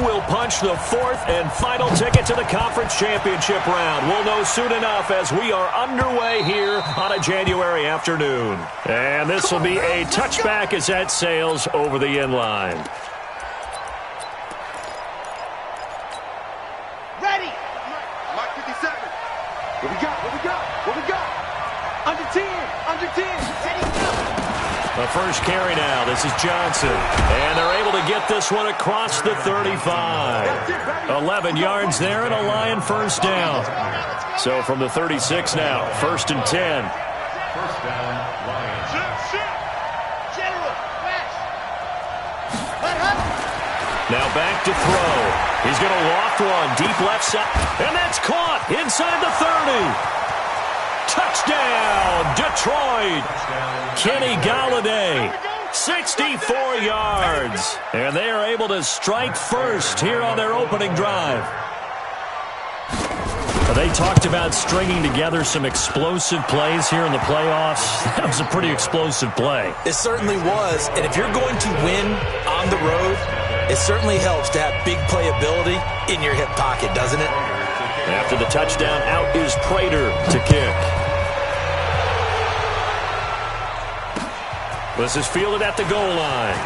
will punch the fourth and final ticket to the conference championship round. We'll know soon enough as we are underway here on a January afternoon. And this will be a touchback as that sails over the inline. Ready! Mark 57. What we got? What we got? What we got? Under 10. Under 10. Ready, go. The first carry now. This is Johnson. And they're able to get this one across the 35. 11 yards there and a Lion first down. So from the 36 now, 1st and 10. First down, Lions. General, flash. Now back to throw. He's going to loft one deep left side. And that's caught inside the 30. Touchdown, Detroit. Kenny Galladay, 64 yards. And they are able to strike first here on their opening drive. They talked about stringing together some explosive plays here in the playoffs. That was a pretty explosive play. It certainly was. And if you're going to win on the road, it certainly helps to have big playability in your hip pocket, doesn't it? After the touchdown, out is Prater to kick. This is fielded at the goal line.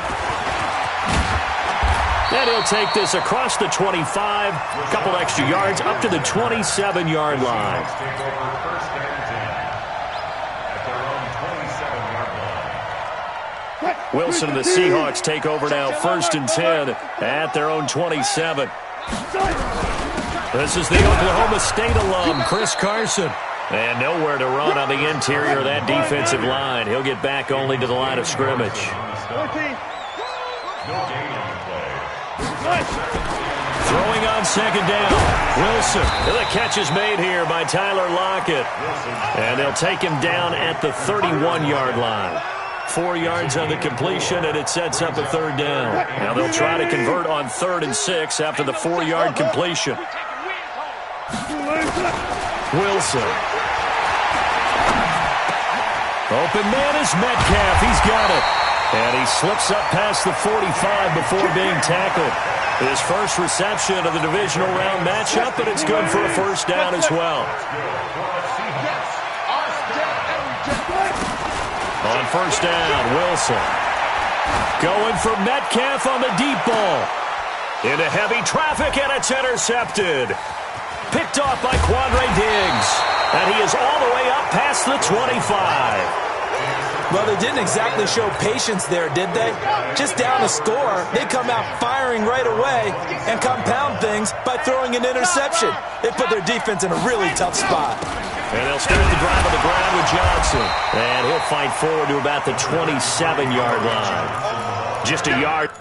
And he'll take this across the 25, a couple extra yards, up to the 27-yard line. Wilson and the Seahawks take over now, 1st and 10 at their own 27. This is the Oklahoma State alum, Chris Carson. And nowhere to run on the interior of that defensive line. He'll get back only to the line of scrimmage. Throwing on 2nd down. Wilson. The catch is made here by Tyler Lockett. And they'll take him down at the 31-yard line. 4 yards on the completion, and it sets up a 3rd down. Now they'll try to convert on 3rd and 6 after the 4-yard completion. Wilson. Open man is Metcalf. He's got it. And he slips up past the 45 before being tackled. His first reception of the divisional round matchup, but it's good for a 1st down as well. On 1st down, Wilson. Going for Metcalf on the deep ball. Into heavy traffic, and it's intercepted. Picked off by Quandre Diggs. And he is all the way up past the 25. Well, they didn't exactly show patience there, did they? Just down a score, they come out firing right away and compound things by throwing an interception. They put their defense in a really tough spot. And they'll start the drive on the ground with Johnson. And he'll fight forward to about the 27-yard line. Just a yard.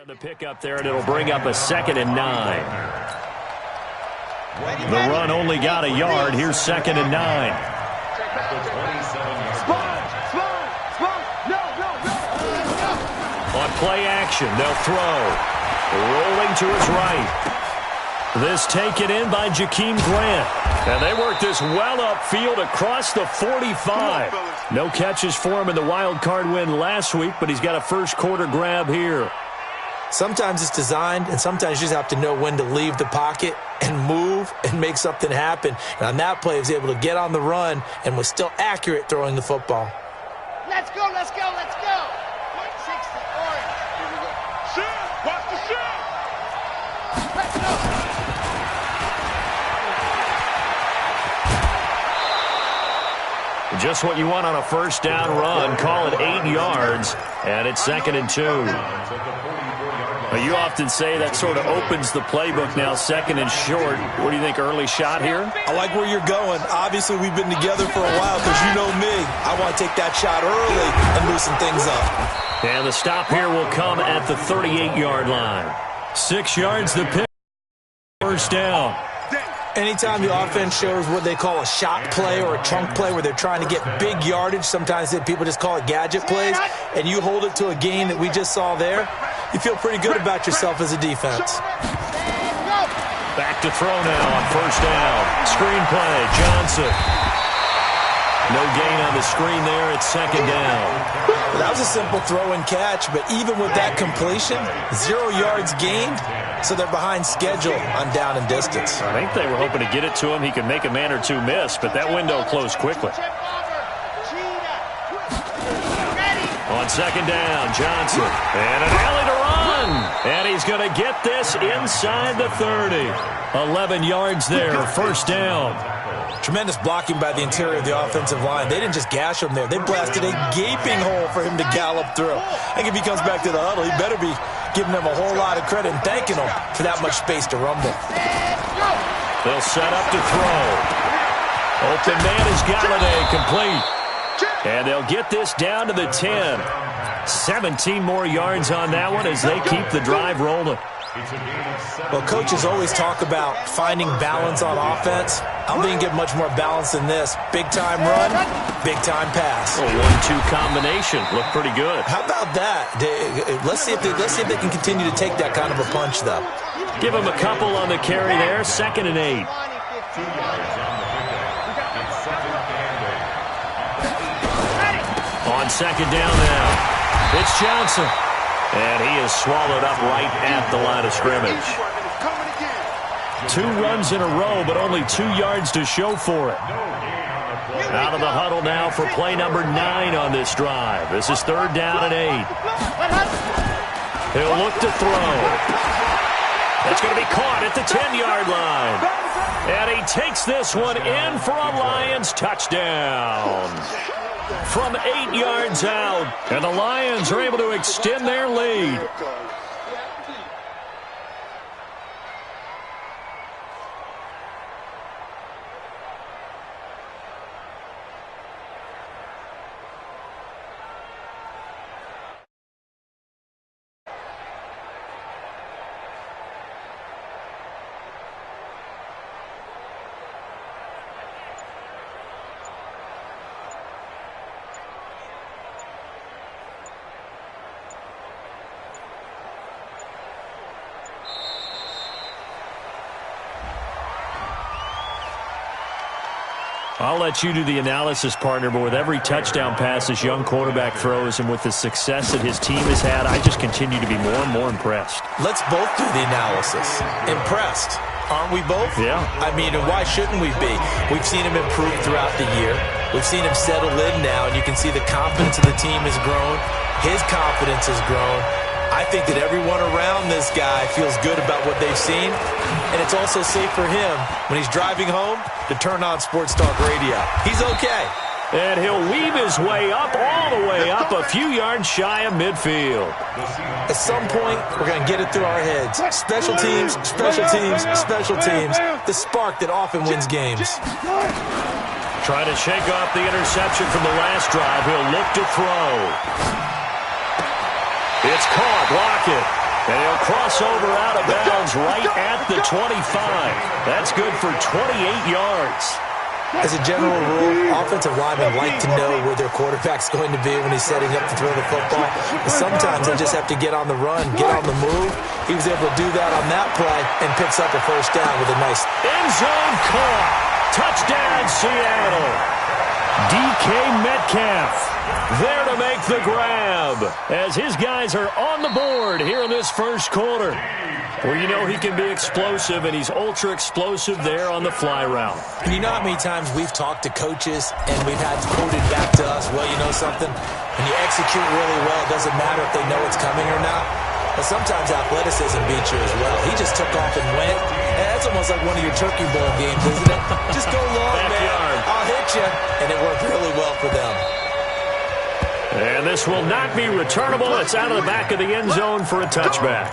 The pickup there, and it'll bring up a 2nd and 9. The run only got a yard. Here's 2nd and 9. On play action, they'll throw. Rolling to his right. This taken in by Jakeem Grant. And they work this well upfield across the 45. No catches for him in the wild card win last week, but he's got a first quarter grab here. Sometimes it's designed, and sometimes you just have to know when to leave the pocket and move and make something happen. And on that play, he was able to get on the run and was still accurate throwing the football. Let's go, let's go, let's go. 160, orange. Here we go. Shoot! Watch the shoot! Let's go. Just what you want on a first down run. Call it 8 yards, and it's 2nd and 2. You often say that sort of opens the playbook now, 2nd and short. What do you think, early shot here? I like where you're going. Obviously, we've been together for a while because you know me. I want to take that shot early and loosen things up. And the stop here will come at the 38-yard line. 6 yards the pick. First down. Anytime the offense shows what they call a shot play or a chunk play where they're trying to get big yardage, sometimes people just call it gadget plays, and you hold it to a gain that we just saw there, you feel pretty good about yourself as a defense. Back to throw now on first down. Screen play, Johnson. No gain on the screen there. It's 2nd down. That was a simple throw and catch, but even with that completion, 0 yards gained, so they're behind schedule on down and distance. I think they were hoping to get it to him. He could make a man or two miss, but that window closed quickly. On 2nd down, Johnson. And an alley to run. And he's going to get this inside the 30. 11 yards there, first down. Tremendous blocking by the interior of the offensive line. They didn't just gash him there. They blasted a gaping hole for him to gallop through. I think if he comes back to the huddle, he better be giving them a whole lot of credit and thanking them for that much space to rumble. They'll set up to throw. Open man is Galladay, complete. And they'll get this down to the 10. 17 more yards on that one as they keep the drive rolling. Well, coaches always talk about finding balance on offense. I don't think you can get much more balance than this. Big-time run, big-time pass. A 1-2 combination. Looked pretty good. How about that? Let's see if they can continue to take that kind of a punch, though. Give them a couple on the carry there. 2nd and 8. On 2nd down now. It's Johnson. And he is swallowed up right at the line of scrimmage. 2 runs in a row, but only 2 yards to show for it. Out of the huddle now for play number 9 on this drive. This is 3rd down and 8. He'll look to throw. That's going to be caught at the 10-yard line. And he takes this one in for a Lions touchdown. From 8 yards out, and the Lions are able to extend their lead. I'll let you do the analysis, partner, but with every touchdown pass this young quarterback throws and with the success that his team has had, I just continue to be more and more impressed. Let's both do the analysis. Impressed. Aren't we both? Yeah. I mean, why shouldn't we be? We've seen him improve throughout the year. We've seen him settle in now, and you can see the confidence of the team has grown. His confidence has grown. I think that everyone around this guy feels good about what they've seen, and it's also safe for him when he's driving home to turn on Sports Talk Radio. He's okay. And he'll weave his way up, all the way up, a few yards shy of midfield. At some point, we're going to get it through our heads. Special teams, special teams, special teams. The spark that often wins games. Trying to shake off the interception from the last drive. He'll look to throw. It's caught. Lockett. And he'll cross over out of bounds right at the 25. That's good for 28 yards. As a general rule, offensive linemen like to know where their quarterback's going to be when he's setting up to throw the football. But sometimes they just have to get on the run, get on the move. He was able to do that on that play and picks up a first down with a nice end zone caught. Touchdown, Seattle. DK Metcalf there to make the grab as his guys are on the board here in this first quarter. Well, you know he can be explosive, and he's ultra-explosive there on the fly route. And you know how many times we've talked to coaches and we've had quoted back to us, well, you know something? When you execute really well, it doesn't matter if they know it's coming or not. But sometimes athleticism beats you as well. He just took off and went. And that's almost like one of your Turkey Bowl games, isn't it? Just go long, man. I'll hit you. And it worked really well for them. And this will not be returnable. It's out of the back of the end zone for a touchback.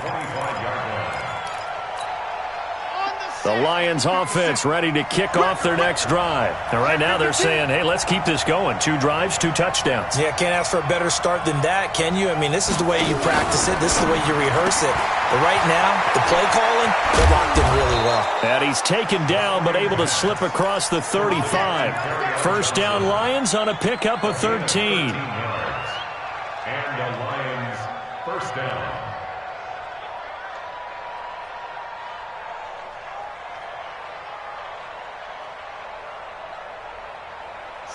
The Lions offense ready to kick off their next drive. And right now they're saying, hey, let's keep this going. 2 drives, 2 touchdowns. Yeah, can't ask for a better start than that, can you? I mean, this is the way you practice it. This is the way you rehearse it. But right now, the play calling, they're locked in really well. And he's taken down but able to slip across the 35. First down Lions on a pickup of 13. And the Lions first down.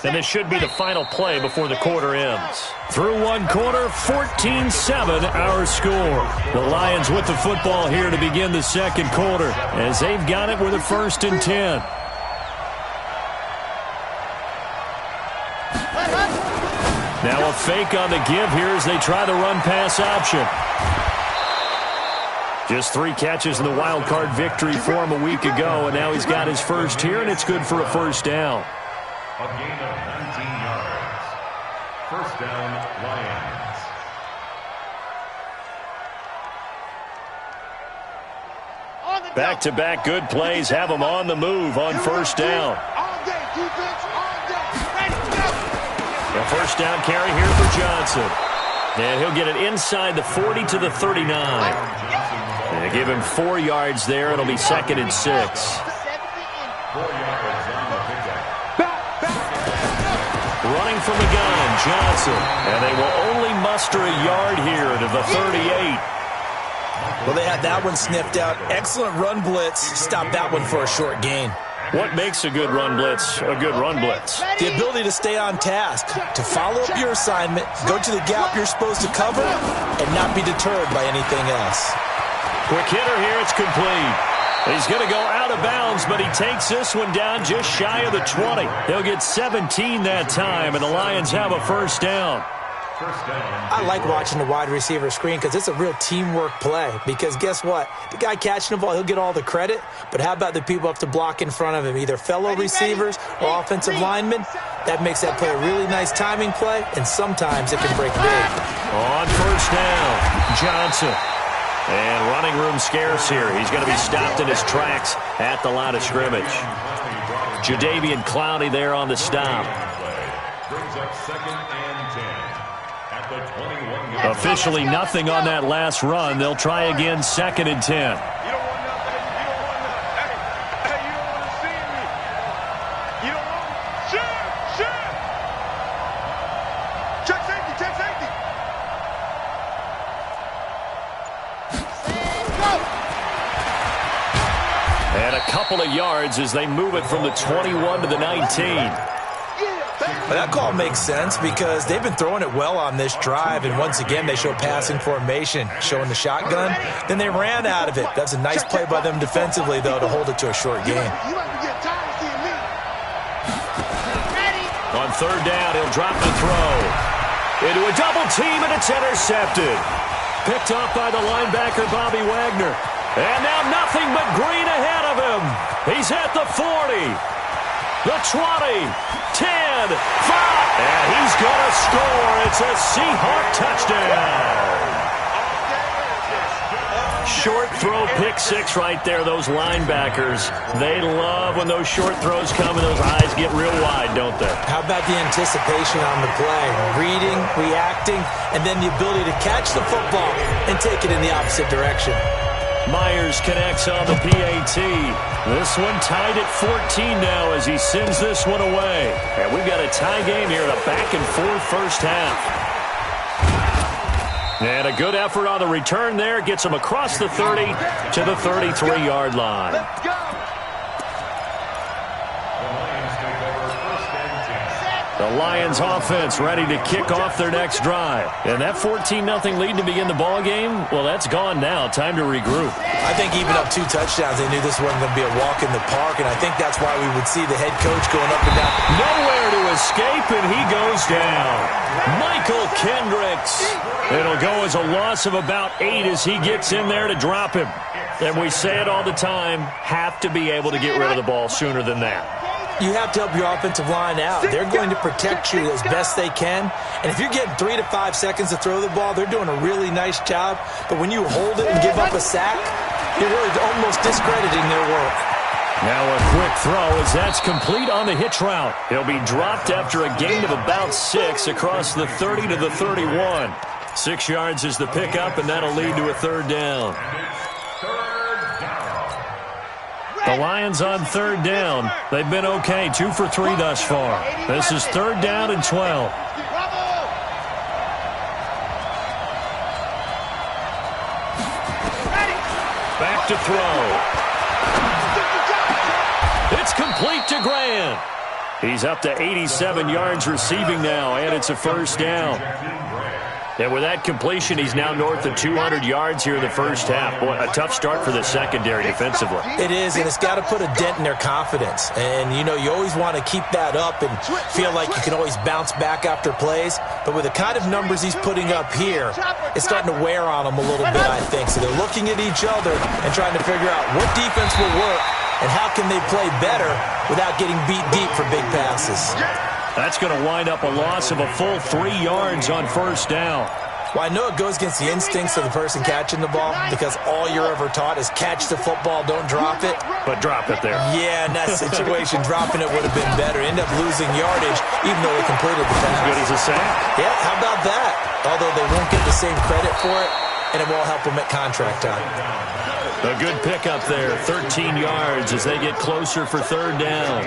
And this should be the final play before the quarter ends. Through one quarter, 14-7 our score. The Lions with the football here to begin the second quarter as they've got it with a 1st and 10. Now a fake on the give here as they try the run-pass option. Just 3 catches in the wild card victory for him a week ago, and now he's got his first here, and it's good for a first down. A gain of 19 yards. First down, Lions. Back-to-back good plays have him on the move on first down. A first down carry here for Johnson. And he'll get it inside the 40 to the 39. And they give him 4 yards there. It'll be 2nd and 6. 4 yards on the pickup. Running from the gun, Johnson. And they will only muster a yard here to the 38. Well, they had that one sniffed out. Excellent run blitz. Stopped that one for a short gain. What makes a good run blitz a good run blitz? The ability to stay on task, to follow up your assignment, go to the gap you're supposed to cover, and not be deterred by anything else. Quick hitter here, it's complete. He's going to go out of bounds, but he takes this one down just shy of the 20. He'll get 17 that time, and the Lions have a first down. I like watching the wide receiver screen because it's a real teamwork play. Because guess what? The guy catching the ball, he'll get all the credit. But how about the people up to block in front of him, either fellow receivers or offensive linemen? That makes that play a really nice timing play, and sometimes it can break big. On first down, Johnson. And running room scarce here. He's going to be stopped in his tracks at the line of scrimmage. Jadeveon Clowney there on the stop. Brings up 2nd and 10. Officially nothing on that last run. They'll try again, 2nd and 10. You don't want nothing. You don't want nothing. Hey, you don't want to see me. You don't want shit. Check safety. And a couple of yards as they move it from the 21 to the 19. Well, that call makes sense because they've been throwing it well on this drive, and once again they show passing formation, showing the shotgun. Then they ran out of it. That's a nice play by them defensively, though, to hold it to a short game. On third down, he'll drop the throw. Into a double team, and it's intercepted. Picked off by the linebacker, Bobby Wagner. And now nothing but green ahead of him. He's at the 40. The 20, 10, 5, and he's going to score. It's a Seahawk touchdown. Short throw, pick six right there. Those linebackers, they love when those short throws come and those eyes get real wide, don't they? How about the anticipation on the play? Reading, reacting, and then the ability to catch the football and take it in the opposite direction. Myers connects on the PAT. This one tied at 14 now as he sends this one away. And we've got a tie game here in a back-and-forth first half. And a good effort on the return there. Gets him across the 30 to the 33-yard line. Let's go. The Lions offense ready to kick off their next drive. And that 14-0 lead to begin the ball game, well, that's gone now. Time to regroup. I think even up 2 touchdowns, they knew this wasn't going to be a walk in the park, and I think that's why we would see the head coach going up and down. Nowhere to escape, and he goes down. Michael Kendricks. It'll go as a loss of about 8 as he gets in there to drop him. And we say it all the time, have to be able to get rid of the ball sooner than that. You have to help your offensive line out. They're going to protect you as best they can. And if you're getting 3 to 5 seconds to throw the ball, they're doing a really nice job. But when you hold it and give up a sack, you're really almost discrediting their work. Now a quick throw as that's complete on the hitch route. He'll be dropped after a gain of about 6 across the 30 to the 31. 6 yards is the pickup, and that'll lead to a third down. The Lions on third down. They've been okay, 2 for 3 thus far. This is third down and 12. Back to throw. It's complete to Grant. He's up to 87 yards receiving now, and it's a first down. And with that completion, he's now north of 200 yards here in the first half. Boy, a tough start for the secondary defensively. It is, and it's got to put a dent in their confidence. And, you know, you always want to keep that up and feel like you can always bounce back after plays. But with the kind of numbers he's putting up here, it's starting to wear on them a little bit, I think. So they're looking at each other and trying to figure out what defense will work and how can they play better without getting beat deep for big passes. That's going to wind up a loss of a full 3 yards on first down. Well, I know it goes against the instincts of the person catching the ball because all you're ever taught is catch the football, don't drop it. But drop it there. Yeah, in that situation, dropping it would have been better. End up losing yardage even though they completed the pass. As good as a sack. Yeah, how about that? Although they won't get the same credit for it, and it won't help them at contract time. A good pickup there, 13 yards as they get closer for third down.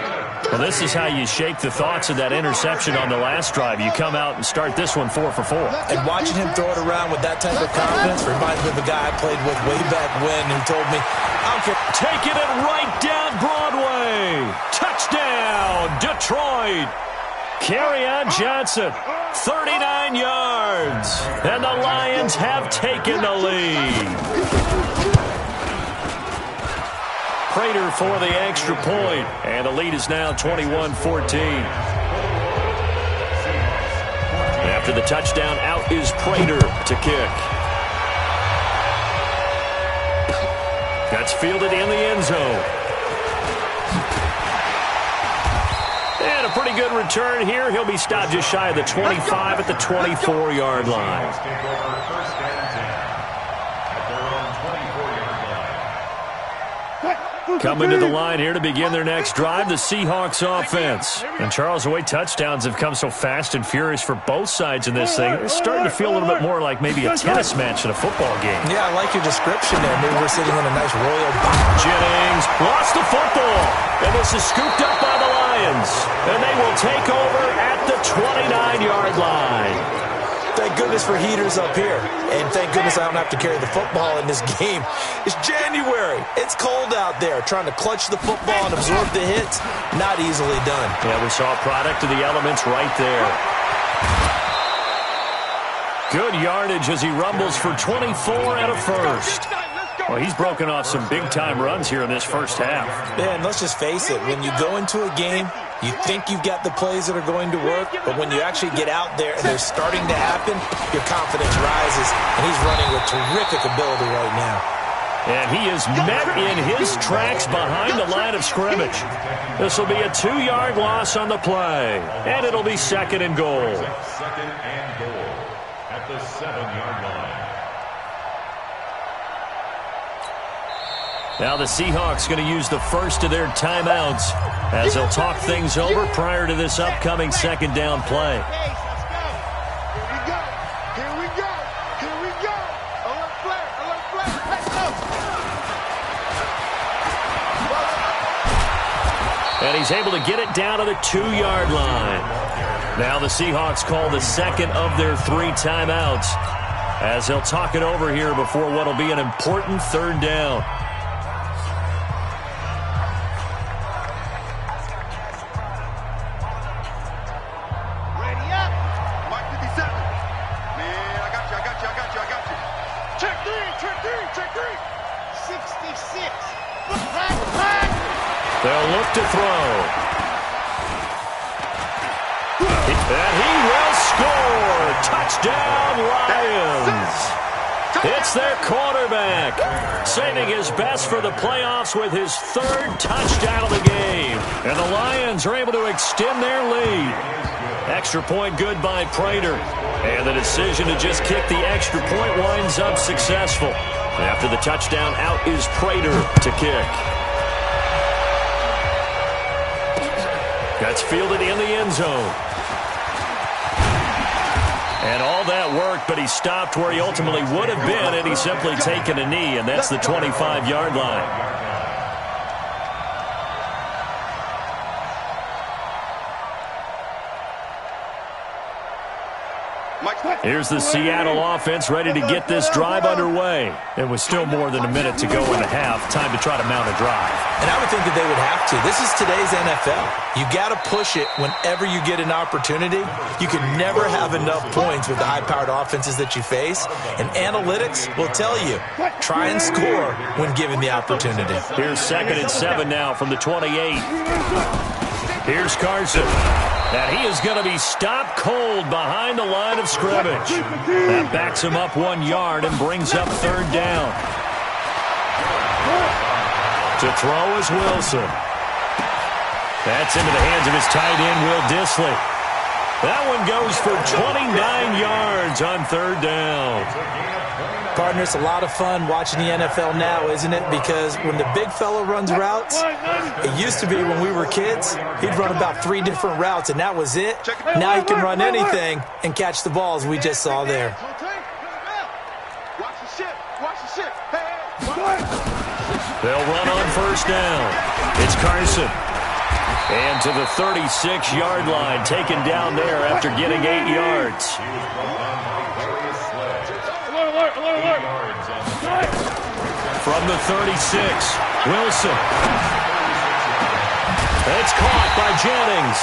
Well, this is how you shake the thoughts of that interception on the last drive. You come out and start this one 4 for 4. And watching him throw it around with that type of confidence reminds me of a guy I played with way back when who told me, I don't care. Taking it right down Broadway. Touchdown, Detroit. Kerryon Johnson, 39 yards. And the Lions have taken the lead. Prater for the extra point, and the lead is now 21-14. After the touchdown, out is Prater to kick. That's fielded in the end zone. And a pretty good return here. He'll be stopped just shy of the 25 at the 24-yard line. Coming to the line here to begin their next drive, the Seahawks offense. And Charles, the way touchdowns have come so fast and furious for both sides in this thing, it's starting to feel a little bit more like maybe a tennis match in a football game. Yeah, I like your description there. Maybe we're sitting in a nice royal box. Jennings lost the football, and this is scooped up by the Lions. And they will take over at the 29-yard line. Thank goodness for heaters up here. And thank goodness I don't have to carry the football in this game. It's January. It's cold out there. Trying to clutch the football and absorb the hits, not easily done. Yeah, we saw a product of the elements right there. Good yardage as he rumbles for 24 and a first. Well, he's broken off some big-time runs here in this first half. Yeah, and let's just face it. When you go into a game, you think you've got the plays that are going to work, but when you actually get out there and they're starting to happen, your confidence rises, and he's running with terrific ability right now. And he is met in his tracks behind the line of scrimmage. This will be a 2-yard loss on the play, and it'll be second and goal. Second and goal at the 7-yard line. Now the Seahawks going to use the first of their timeouts as they'll talk things over prior to this upcoming second down play. And he's able to get it down to the 2-yard line. Now the Seahawks call the second of their 3 timeouts as they'll talk it over here before what will be an important third down. Ready up. Mark 57. Man, I got you. Check three. 66. Flag. They'll look to throw. And he will score. Touchdown, Lions. It's their quarterback, saving his best for the playoffs with his 3rd touchdown of the game. And the Lions are able to extend their lead. Extra point good by Prater. And the decision to just kick the extra point winds up successful. After the touchdown, out is Prater to kick. That's fielded in the end zone. And all that worked, but he stopped where he ultimately would have been had he simply taken a knee, and that's the 25-yard line. Here's the Seattle offense ready to get this drive underway. And with still more than a minute to go in the half, time to try to mount a drive. And I would think that they would have to. This is today's NFL. You got to push it whenever you get an opportunity. You can never have enough points with the high-powered offenses that you face. And analytics will tell you, try and score when given the opportunity. Here's 2nd and 7 now from the 28. Here's Carson. And he is going to be stopped cold behind the line of scrimmage. That backs him up 1 yard and brings up 3rd down. To throw is Wilson. That's into the hands of his tight end, Will Dissly. That one goes for 29 yards on 3rd down. Partner, it's a lot of fun watching the NFL now, isn't it? Because when the big fella runs routes, it used to be when we were kids, he'd run about 3 different routes, and that was it. Now he can run anything and catch the balls we just saw there. They'll run on 1st down. It's Carson. And to the 36-yard line, taken down there after getting 8 yards. From the 36, Wilson. It's caught by Jennings.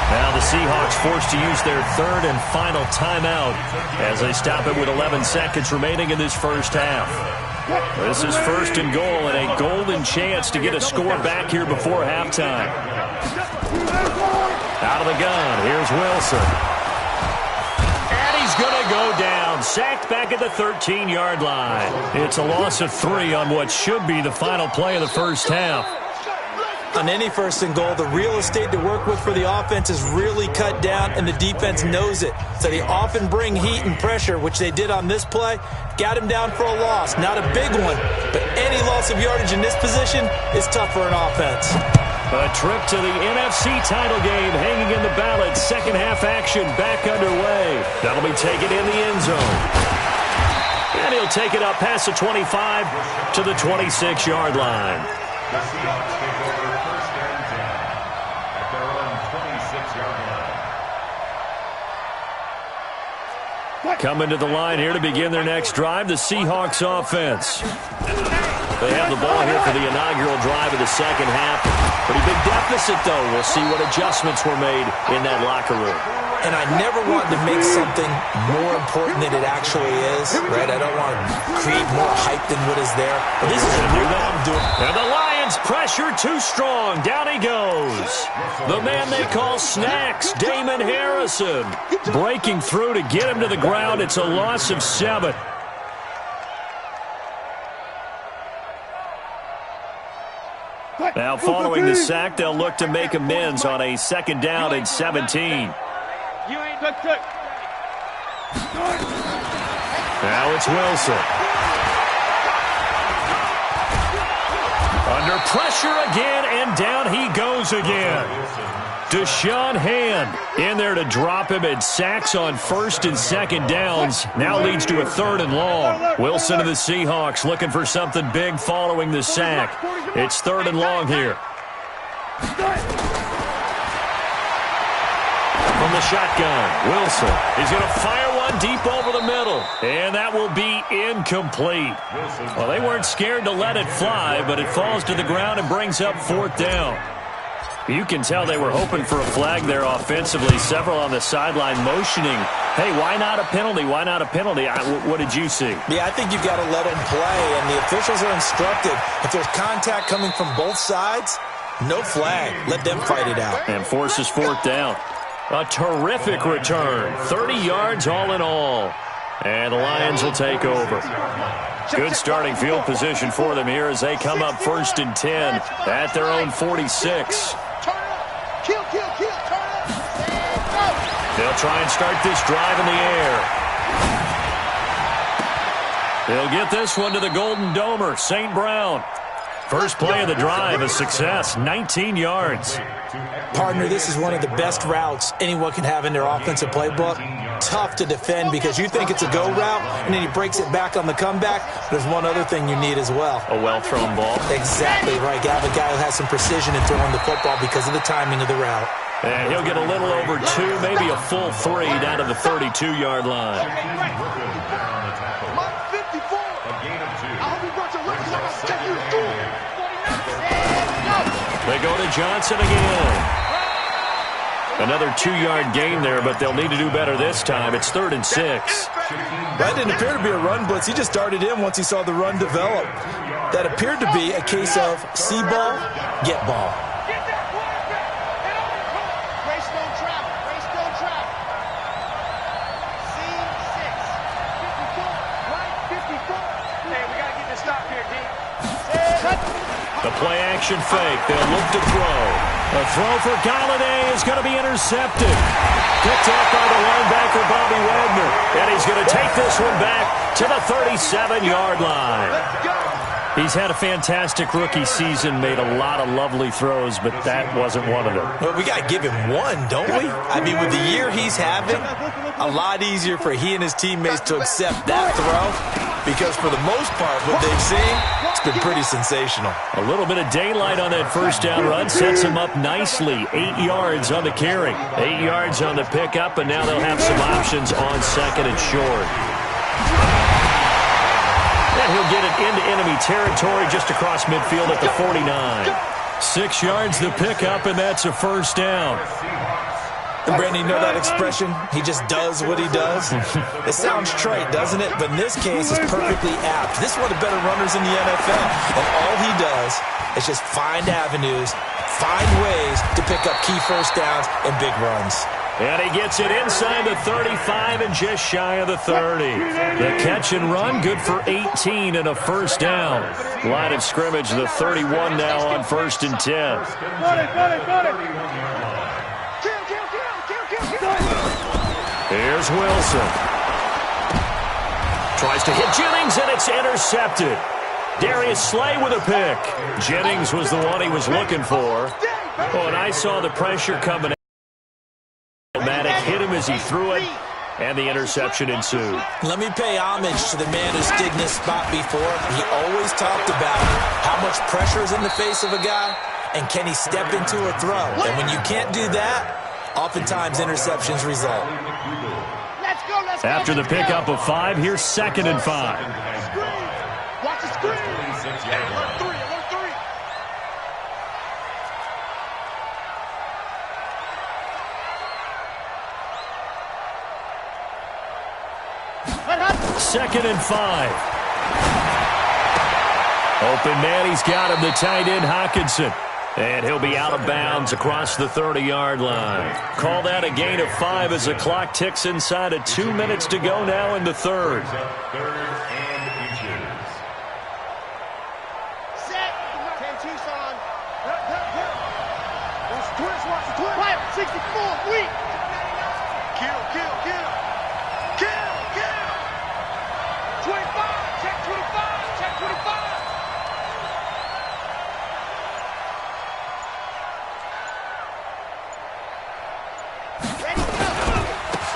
Now the Seahawks forced to use their 3rd and final timeout as they stop it with 11 seconds remaining in this first half. This is 1st and goal and a golden chance to get a score back here before halftime. Out of the gun, here's Wilson. He's going to go down, sacked back at the 13-yard line. It's a loss of 3 on what should be the final play of the first half. On any 1st and goal, the real estate to work with for the offense is really cut down, and the defense knows it. So they often bring heat and pressure, which they did on this play. Got him down for a loss. Not a big one, but any loss of yardage in this position is tough for an offense. A trip to the NFC title game hanging in the balance. Second half action back underway. That'll be taken in the end zone. And he'll take it up past the 25 to the 26-yard line. The Seahawks take over 1st and 10 at their own 26-yard line. Coming to the line here to begin their next drive, the Seahawks offense. They have the ball here for the inaugural drive of the second half. Pretty big deficit, though. We'll see what adjustments were made in that locker room. And I never want to make something more important than it actually is, right? I don't want to create more hype than what is there. But this is a new I'm doing. And the Lions pressure too strong. Down he goes. The man they call Snacks, Damon Harrison. Breaking through to get him to the ground. It's a loss of 7. Now, following the sack, they'll look to make amends on a 2nd down and 17. Now it's Wilson. Under pressure again, and down he goes again. Deshaun Hand in there to drop him, and sacks on first and second downs. Now leads to a 3rd and long. Wilson of the Seahawks looking for something big following the sack. It's 3rd and long here. From the shotgun, Wilson is going to fire one deep over the middle, and that will be incomplete. Well, they weren't scared to let it fly, but it falls to the ground and brings up 4th down. You can tell they were hoping for a flag there offensively. Several on the sideline motioning, hey, why not a penalty? Why not a penalty? What did you see? Yeah, I think you've got to let them play, and the officials are instructed. If there's contact coming from both sides, no flag. Let them fight it out. And forces 4th down. A terrific return. 30 yards all in all. And the Lions will take over. Good starting field position for them here as they come up 1st and 10 at their own 46. They'll try and start this drive in the air. They'll get this one to the Golden Domer, St. Brown. First play of the drive, a success, 19 yards. Partner, this is one of the best routes anyone can have in their offensive playbook. Tough to defend because you think it's a go route, and then he breaks it back on the comeback. There's one other thing you need as well. A well-thrown ball. Exactly right. You have a guy who has some precision in throwing the football because of the timing of the route. And he'll get a little over 2, maybe a full 3 down to the 32-yard line. They go to Johnson again. Another 2-yard gain there, but they'll need to do better this time. It's 3rd and 6. That didn't appear to be a run blitz. He just darted in once he saw the run develop. That appeared to be a case of see ball, get ball. The play-action fake. They'll look to throw. A throw for Galladay is going to be intercepted. Picked off by the linebacker, Bobby Wagner. And he's going to take this one back to the 37-yard line. He's had a fantastic rookie season, made a lot of lovely throws, but that wasn't one of them. Well, we got to give him one, don't we? I mean, with the year he's having, a lot easier for he and his teammates to accept that throw because for the most part, what they've seen, it's been pretty sensational. A little bit of daylight on that first down run sets him up nicely. 8 yards on the carry, 8 yards on the pickup, and now they'll have some options on 2nd and short. And he'll get it into enemy territory just across midfield at the 49. 6 yards the pickup, and that's a first down. And Brandon, you know that expression? He just does what he does? It sounds trite, doesn't it? But in this case, it's perfectly apt. This is one of the better runners in the NFL. And all he does is just find avenues, find ways to pick up key first downs and big runs. And he gets it inside the 35 and just shy of the 30. The catch and run, good for 18 and a first down. Line of scrimmage, the 31 now on 1st and 10. Here's Wilson. Tries to hit Jennings, and it's intercepted. Darius Slay with a pick. Jennings was the one he was looking for. Oh, and I saw the pressure coming. Hit him as he threw it, and the interception ensued. Let me pay homage to the man who stood in this spot before. He always talked about how much pressure is in the face of a guy, and can he step into a throw? And when you can't do that, oftentimes interceptions result. Let's go, let's go. After the pickup of 5, here's 2nd and 5. Watch the screen. Alert 3, alert 3. Second and 5. Open man, he's got him, the tight end Hockenson. And he'll be out of bounds across the 30-yard line. Call that a gain of 5 as the clock ticks inside of 2 minutes to go now in the 3rd. Set. 10 Tucson. Watch the twist, watch the twist. Quiet, 64, weak. Kill, kill, kill. Kill, kill. 25, check 25, check 25.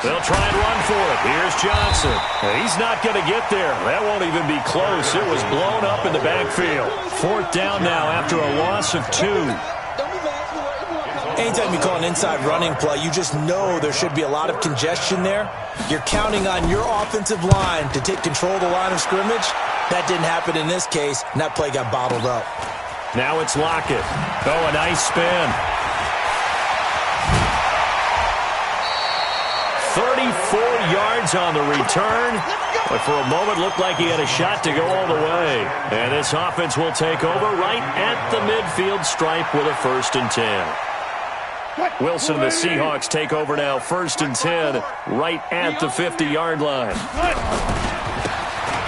They'll try and run for it. Here's Johnson. He's not going to get there. That won't even be close. It was blown up in the backfield. 4th down now after a loss of 2. Anytime you call an inside running play, you just know there should be a lot of congestion there. You're counting on your offensive line to take control of the line of scrimmage. That didn't happen in this case, and that play got bottled up. Now it's Lockett. Oh, a nice spin. 34 yards on the return. But for a moment, looked like he had a shot to go all the way. And this offense will take over right at the midfield stripe with a 1st and 10. Wilson and the Seahawks take over now, 1st and 10, right at the 50-yard line.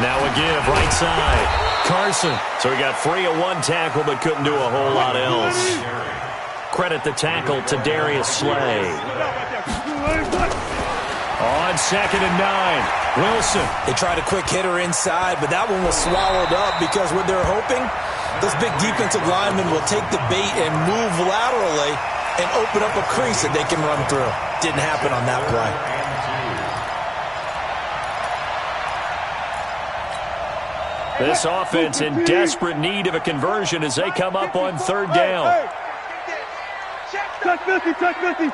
Now a give, right side. Carson. So he got free of 1 tackle, but couldn't do a whole lot else. Credit the tackle to Darius Slay. On 2nd and 9, Wilson. They tried a quick hitter inside, but that one was swallowed up because what they're hoping, those big defensive linemen will take the bait and move laterally and open up a crease that they can run through. Didn't happen on that play. This offense in desperate need of a conversion as they come up on 3rd down. Touch 50, touch 50.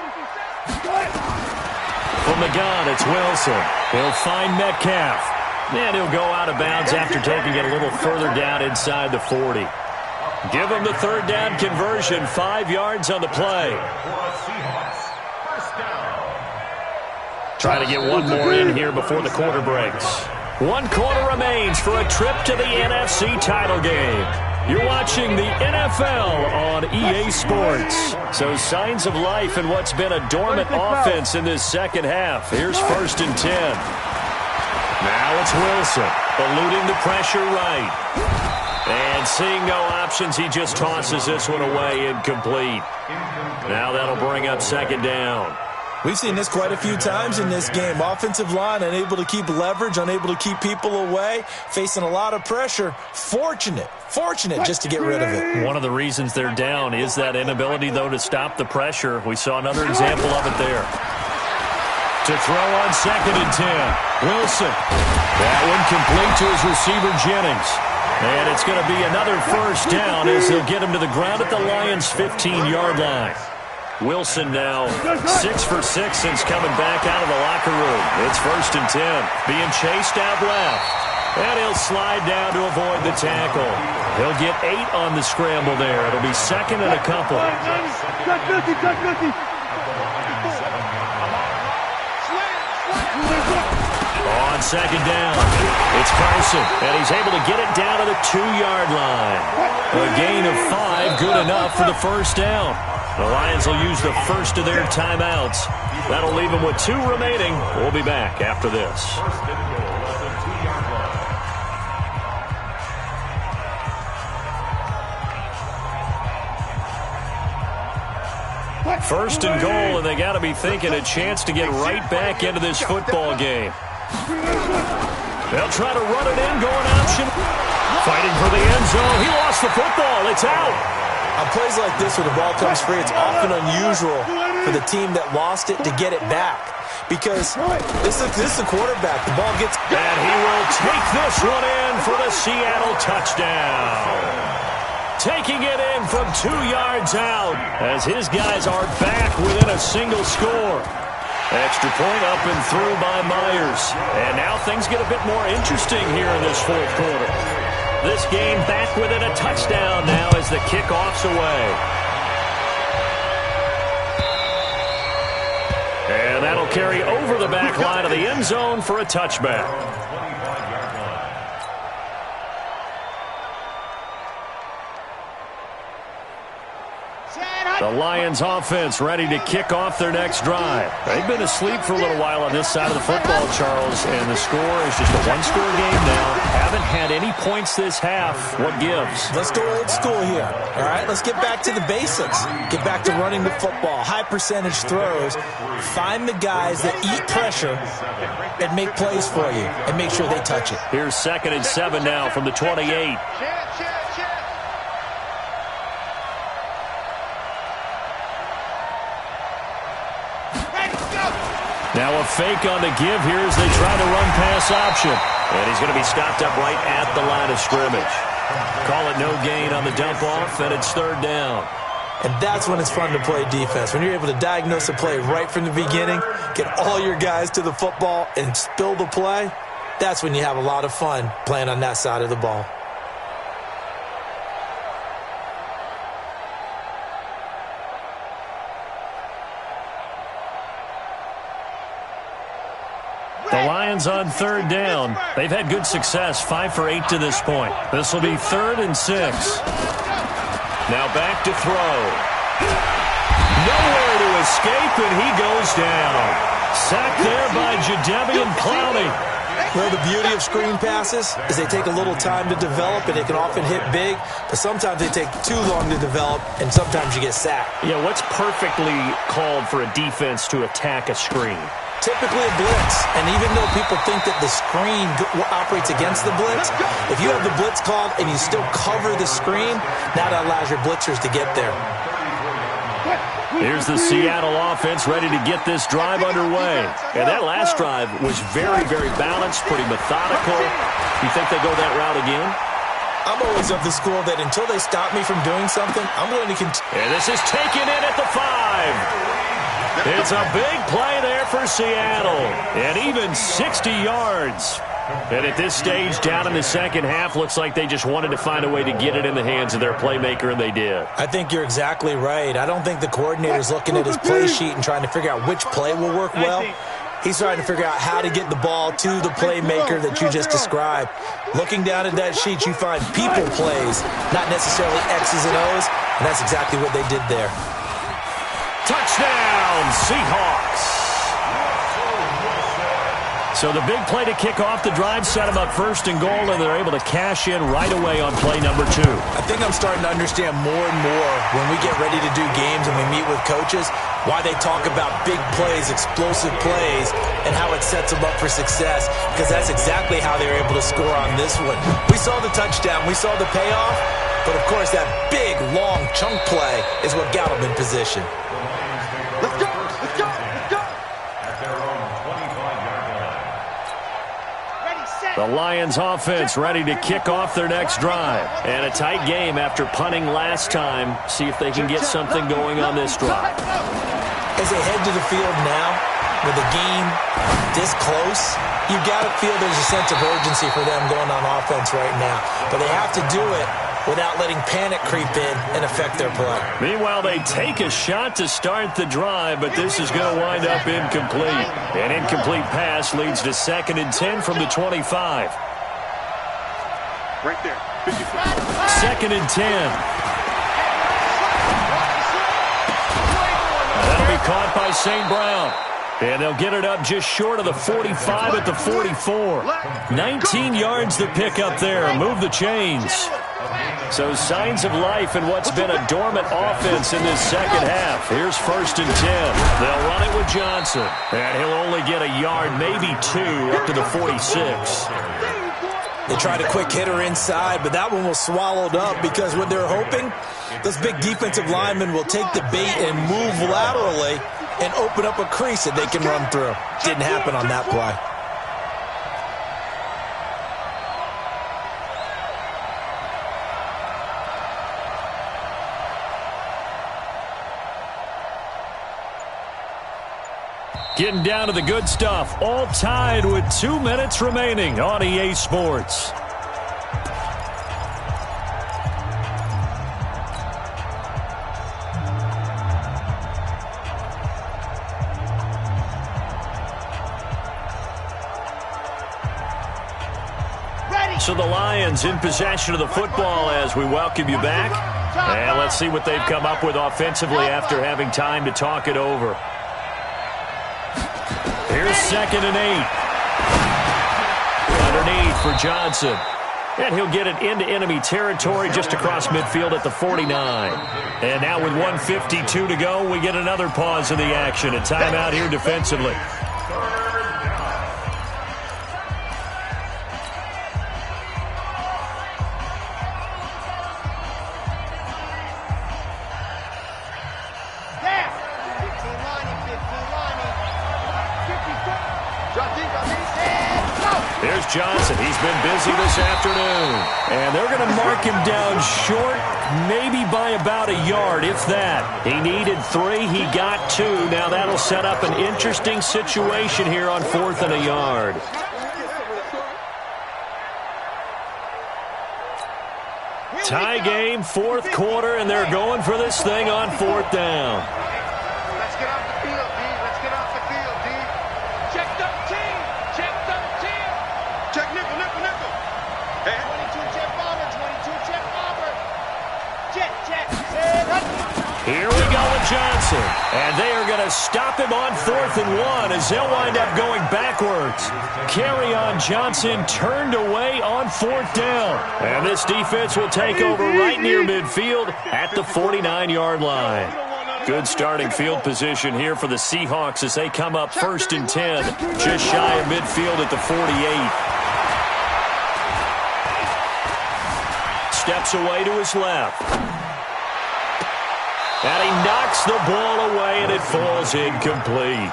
From the gun, it's Wilson. He'll find Metcalf. And he'll go out of bounds after taking it a little further down inside the 40. Give him the 3rd down conversion, 5 yards on the play. Try to get one more in here before the quarter breaks. 1 quarter remains for a trip to the NFC title game. You're watching the NFL on EA Sports. So signs of life in what's been a dormant offense in this second half. Here's 1st and 10. Now it's Wilson, eluding the pressure right. And seeing no options, he just tosses this one away, incomplete. Now that'll bring up 2nd down. We've seen this quite a few times in this game. Offensive line unable to keep leverage, unable to keep people away, facing a lot of pressure. Fortunate just to get rid of it. One of the reasons they're down is that inability, though, to stop the pressure. We saw another example of it there. To throw on 2nd and 10. Wilson. That one complete to his receiver, Jennings. And it's going to be another 1st down as they'll get him to the ground at the Lions' 15-yard line. Wilson now 6 for 6 since coming back out of the locker room. It's 1st and 10. Being chased out left. And he'll slide down to avoid the tackle. He'll get 8 on the scramble there. It'll be 2nd and a couple. Touch 50, touch 50. On 2nd down, it's Carson, and he's able to get it down to the 2-yard line. A gain of 5, good enough for the 1st down. The Lions will use the first of their timeouts. That'll leave them with 2 remaining. We'll be back after this. First and goal, and they got to be thinking a chance to get right back into this football game. They'll try to run it in, going option. Fighting for the end zone. He lost the football. It's out. On plays like this where the ball comes free, it's often unusual for the team that lost it to get it back. Because this is the quarterback. The ball gets... And he will take this one in for the Seattle touchdown. Taking it in from 2 yards out as his guys are back within a single score. Extra point up and through by Myers. And now things get a bit more interesting here in this 4th quarter. This game back within a touchdown now as the kickoff's away. And that'll carry over the back line of the end zone for a touchback. The Lions offense ready to kick off their next drive. They've been asleep for a little while on this side of the football, Charles, and the score is just a 1-score game now. Haven't had any points this half. What gives? Let's go old school here. All right, let's get back to the basics. Get back to running the football, high percentage throws. Find the guys that eat pressure and make plays for you and make sure they touch it. Here's 2nd and 7 now from the 28. Now a fake on the give here as they try to run pass option. And he's going to be stopped up right at the line of scrimmage. Call it no gain on the dump off, and it's third down. And that's when it's fun to play defense. When you're able to diagnose a play right from the beginning, get all your guys to the football, and spill the play, that's when you have a lot of fun playing on that side of the ball. The Lions on third down. They've had good success, 5 for 8 to this point. This will be 3rd and 6. Now back to throw. Nowhere to escape, and he goes down. Sacked there by Jadeveon Clowney. Well, the beauty of screen passes is they take a little time to develop, and they can often hit big, but sometimes they take too long to develop, and sometimes you get sacked. Yeah, what's perfectly called for a defense to attack a screen? Typically a blitz, and even though people think that the screen operates against the blitz, if you have the blitz called and you still cover the screen, now that allows your blitzers to get there. Here's the Seattle offense ready to get this drive underway. And that last drive was very, very balanced, pretty methodical. You think they go that route again? I'm always of the school that until they stop me from doing something, I'm going to continue. And this is taken in at the 5. It's a big play there for Seattle, and even 60 yards. And at this stage, down in the second half, looks like they just wanted to find a way to get it in the hands of their playmaker, and they did. I think you're exactly right. I don't think the coordinator's looking at his play sheet and trying to figure out which play will work well. He's trying to figure out how to get the ball to the playmaker that you just described. Looking down at that sheet, you find people plays, not necessarily X's and O's, and that's exactly what they did there. Touchdown, Seahawks. So the big play to kick off the drive set them up 1st and goal, and they're able to cash in right away on play number 2. I think I'm starting to understand more and more when we get ready to do games and we meet with coaches why they talk about big plays, explosive plays, and how it sets them up for success, because that's exactly how they were able to score on this one. We saw the touchdown. We saw the payoff. But, of course, that big, long chunk play is what got them in position. Let's go! Let's go! Let's go! At their own 25-yard line. Ready, set. The Lions offense ready to kick off their next drive. And a tight game after punting last time. See if they can get something going on this drive. As they head to the field now, with the game this close, you got to feel there's a sense of urgency for them going on offense right now. But they have to do it without letting panic creep in and affect their play. Meanwhile, they take a shot to start the drive, but this is going to wind up incomplete. An incomplete pass leads to 2nd and 10 from the 25. Right there. 55. 2nd and 10. That'll be caught by St. Brown. And they'll get it up just short of the 45 at the 44. 19 yards to pick up there. Move the chains. So signs of life in what's been a dormant offense in this second half. Here's 1st and 10. They'll run it with Johnson. And he'll only get a yard, maybe 2, up to the 46. They tried a quick hitter inside, but that one was swallowed up because what they're hoping, those big defensive linemen will take the bait and move laterally and open up a crease that they can run through. Didn't happen on that play. Getting down to the good stuff. All tied with 2 minutes remaining on EA Sports. So the Lions in possession of the football as we welcome you back. And let's see what they've come up with offensively after having time to talk it over. Here's 2nd and 8. Underneath for Johnson. And he'll get it into enemy territory just across midfield at the 49. And now with 1:52 to go, we get another pause in the action. A timeout here defensively. Here's Johnson. He's been busy this afternoon. And they're going to mark him down short, maybe by about a yard, if that. He needed 3. He got 2. Now that'll set up an interesting situation here on 4th and a yard. Tie game, 4th quarter, and they're going for this thing on 4th down. Let's get off the field, D. Let's get off the field, D. Check double team. Check double team. Check nickel, nickel, nickel. Hey. 22 check bomber, 22 check bomber. Check, check. Here we go with Johnson. And they are going to stop him on 4th and 1 as they'll wind up going backwards. Carry on Johnson turned away on 4th down. And this defense will take over right near midfield at the 49-yard line. Good starting field position here for the Seahawks as they come up 1st and 10. Just shy of midfield at the 48. Steps away to his left. And he knocks the ball away, and it falls incomplete.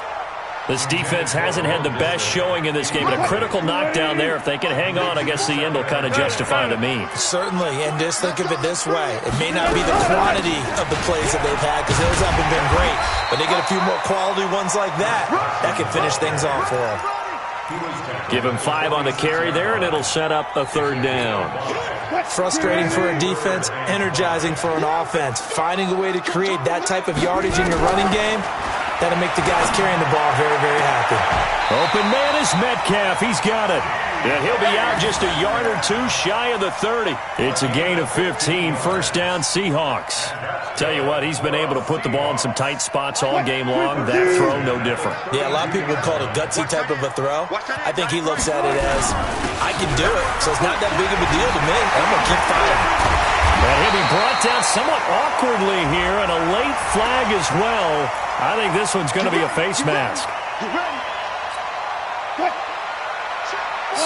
This defense hasn't had the best showing in this game, but a critical knockdown there. If they can hang on, I guess the end will kind of justify the means. Certainly, and just think of it this way. It may not be the quantity of the plays that they've had, because those haven't been great, but they get a few more quality ones like that. That can finish things off for them. Give him 5 on the carry there, and it'll set up a 3rd down. Frustrating for a defense, energizing for an offense. Finding a way to create that type of yardage in your running game, that'll make the guys carrying the ball very, very happy. Open man is Metcalf. He's got it. And he'll be out just a yard or 2 shy of the 30. It's a gain of 15. 1st down, Seahawks. Tell you what, he's been able to put the ball in some tight spots all game long. That throw, no different. Yeah, a lot of people would call it a gutsy type of a throw. I think he looks at it as, I can do it, so it's not that big of a deal to me. I'm going to keep fighting. And he'll be brought down somewhat awkwardly here, and a late flag as well. I think this one's going to be a face mask.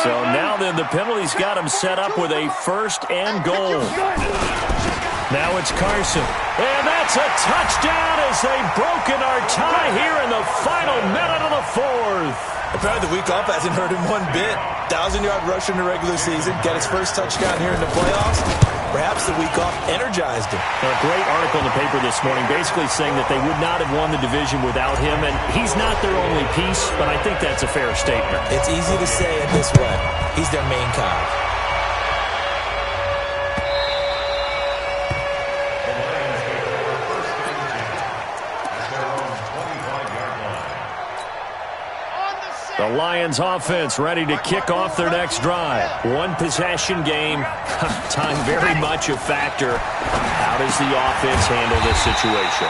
So now then, the penalty's got him set up with a 1st and goal. Now it's Carson. And that's a touchdown as they've broken our tie here in the final minute of the 4th. Apparently the week off hasn't hurt him one bit. 1,000-yard rush in the regular season. Get his first touchdown here in the playoffs. Perhaps the week off energized him. A great article in the paper this morning basically saying that they would not have won the division without him, and he's not their only piece, but I think that's a fair statement. It's easy to say it this way. He's their main cog. The Lions offense ready to kick off their next drive. 1 possession game. Time very much a factor. How does the offense handle this situation?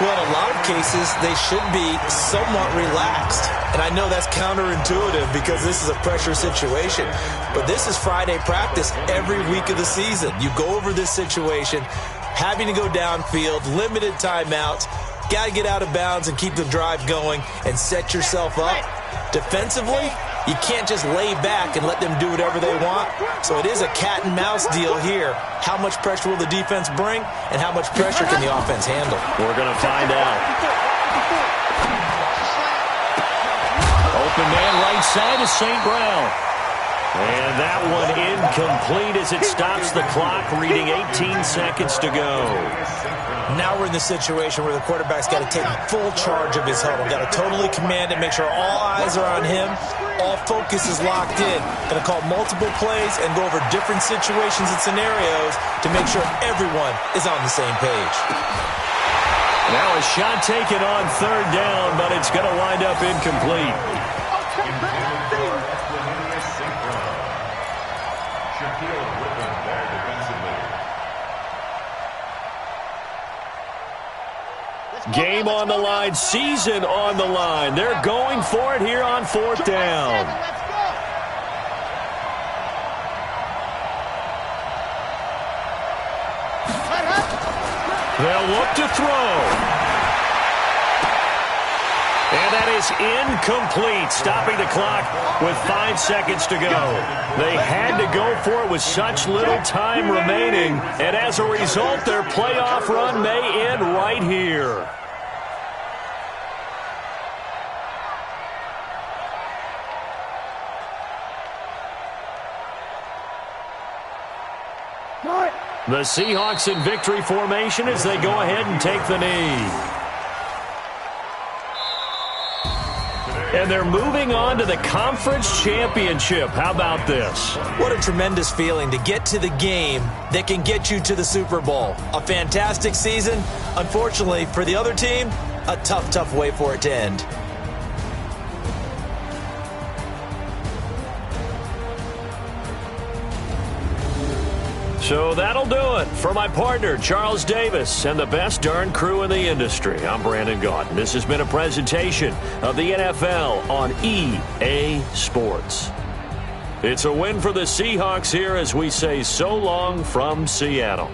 Well, in a lot of cases, they should be somewhat relaxed. And I know that's counterintuitive because this is a pressure situation. But this is Friday practice every week of the season. You go over this situation, having to go downfield, limited timeouts, got to get out of bounds and keep the drive going and set yourself up. Defensively, you can't just lay back and let them do whatever they want. So it is a cat and mouse deal here. How much pressure will the defense bring, and how much pressure can the offense handle? We're going to find out. Open man right side is St. Brown. And that one incomplete as it stops the clock, reading 18 seconds to go. Now we're in the situation where the quarterback's got to take full charge of his huddle. Got to totally command it, make sure all eyes are on him. All focus is locked in. Going to call multiple plays and go over different situations and scenarios to make sure everyone is on the same page. Now a shot taken on 3rd down, but it's going to wind up incomplete. Game on the line, season on the line. They're going for it here on 4th down. They'll look to throw. And that is incomplete, stopping the clock with 5 seconds to go. They had to go for it with such little time remaining, and as a result, their playoff run may end right here. The Seahawks in victory formation as they go ahead and take the knee. And they're moving on to the conference championship. How about this? What a tremendous feeling to get to the game that can get you to the Super Bowl. A fantastic season. Unfortunately, for the other team, a tough, tough way for it to end. So that'll do it for my partner, Charles Davis, and the best darn crew in the industry. I'm Brandon Gaudin. This has been a presentation of the NFL on EA Sports. It's a win for the Seahawks here as we say so long from Seattle.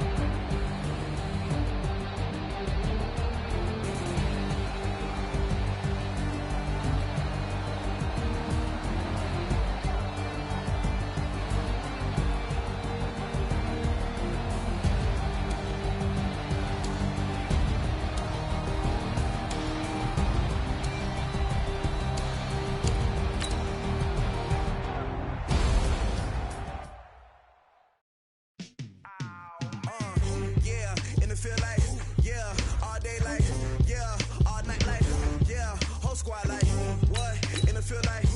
Squad like, what? In the field like